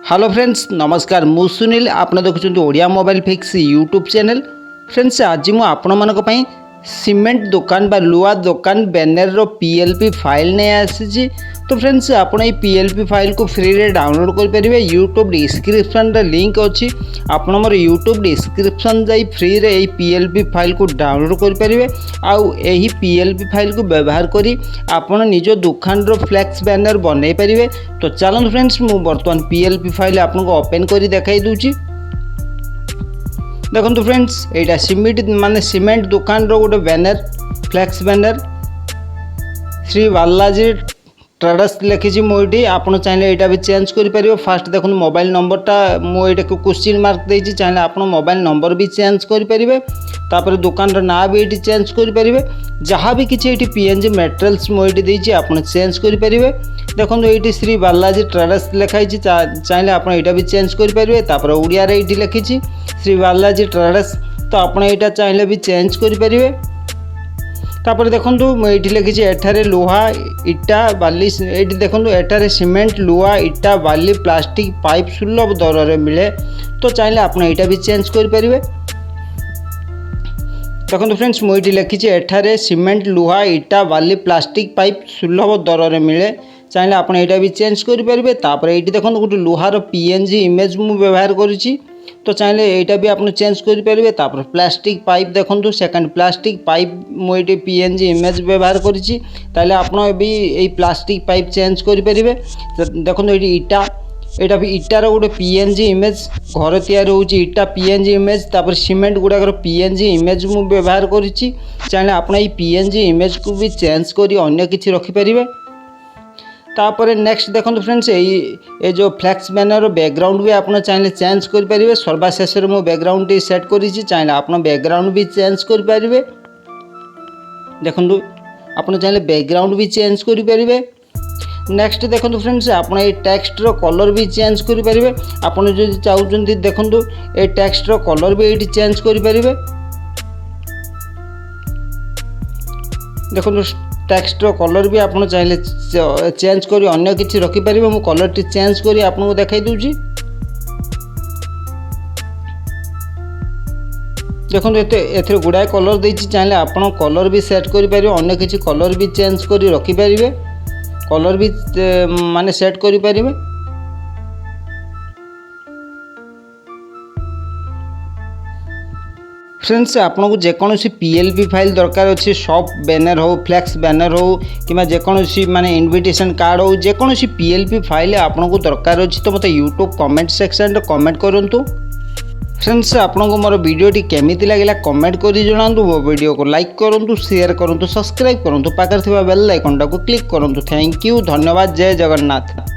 Hello friends नमस्कार मु सुनील आप देखुं Odia mobile fix YouTube channel. Friends आज मुझे आपण मानी सीमेंट दुकान बा लुआ दुकान बैनर रो पीएलपी फाइल नहीं आसी। तो फ्रेंड्स आप पीएलपी फाइल को फ्री रे डाउनलोड करेंगे। यूट्यूब डिस्क्रिप्शन रे लिंक अच्छी आप मोर यूट्यूब डिस्क्रिप्शन जाई फ्री रे पीएलपी फाइल को डाउनलोड करेंगे। आउ यही पीएलपी फाइल को व्यवहार करी आपण निज दुकान रो फ्लेक्स बैनर बनई पारे। तो चलते फ्रेंड्स मु बर्तमान पीएलपी फाइल आपको ओपन कर दिखाई दूची। देखो फ्रेंड्स यहाँ सीमेंट दुकान रो गोटे banner flex banner Shri Balaji traders लिखी मुझे आपड़ चाहिए यहाँ भी चेंज करेंगे। फास्ट देखो मोबाइल नंबरटा मुझे क्वेश्चन मार्क देती चाहिए आप मोबाइल नंबर भी चेंज करेंगे। तापर दुकान ना भी ये चेंज करेंगे। जहाँ भी किसी ये पीएनजी मटेरियल्स मुझे देती आप चेंज करेंगे। देखो ये श्री बालाजी ट्रेडर्स लिखाई चाहिए आप यहाँ भी चेंज करेंगे। तापर ओडिया रे ये लिखी श्री बालाजी ट्रेडर्स तो आप यहाँ चाहिए भी चेंज करेंगे। तापर देखो ये लिखी एठारे लुहा इटा बाली ये देखो एठारे सीमेंट लुहा इटा बाली प्लास्टिक पाइप सुलभ दर में मिले। तो चाहिए आप यहाँ भी चेंज करेंगे। देखो फ्रेंड्स मुझे लिखी एठारे सीमेंट लुहा इटा बाली प्लास्टिक पाइप सुलभ दर में मिले। चाहिए आप यहाँ भी चेंज करेंगे। तापर ये देखो गोटे लुहार पीएनजी इमेज मु व्यवहार करुँची तो चाहिए यहाँ भी आप चेंज करेंगे। तापर प्लास्टिक पाइप देखो सेकंड प्लास्टिक पाइप मुझे पीएनजी इमेज व्यवहार करी आप भी यही प्लास्टिक पाइप चेंज करेंगे। देखो ये इटा यहाँ भी इटार गोटे पीएनजी इमेज घर तैयार होची इटा पीएनजी इमेज तापर सीमेंट गुड़ाकर पीएनजी इमेज मु व्यवहार करी चाहिए आप पीएनजी इमेज को भी चेंज करी अन्य किसी रखिपारे। तापर नेक्स्ट देखो फ्रेंड्स ये जो फ्लेक्स बैनर बैकग्राउंड भी आप चाहिए चेंज करेंगे। सर्वशेष मो बैकग्राउंड सेट करी चाहिए आप बैकग्राउंड भी चेंज करेंगे। देखो आप चाहिए बैकग्राउंड भी चेंज करेंगे। नेक्स्ट देखो फ्रेंड्स आप टेक्स्ट रो कलर भी चेंज करेंगे। आप जो चाहते देखो ये टेक्स्ट रो कलर भी ये चेंज करेंगे। देखो टेक्स्ट रो कलर भी आप चाहिए चेंज करी अन्य किसी रखिपारे। मु कलर टी चेंज करी आपको देखाई दूची। देखो एथे गुड़ाए कलर देती चाहिए आप कलर भी सेट करेंगे। अन्य किसी कलर भी चेंज करी रखिपारे कलर भी माने सेट करेंगे। फ्रेंड्स आपको जेकोसी पीएलपी फाइल दरकार अच्छी शॉप बैनर हो फ्लेक्स बैनर हो कि जेकोसी माने इनविटेशन कार्ड हो जेकोसी पीएलपी फाइल आपको दरकार अच्छी तो मतलब यूट्यूब कमेंट सेक्शन कमेंट करूँ। फ्रेंड्स आपको मोर वीडियोटी केमी लगे कमेंट कर जनातु। मो वीडियो को लाइक करूँ शेयर करूँ सब्सक्राइब करूँ पाखर बेल आइकन को क्लिक करूँ। थैंक यू धन्यवाद जय जगन्नाथ।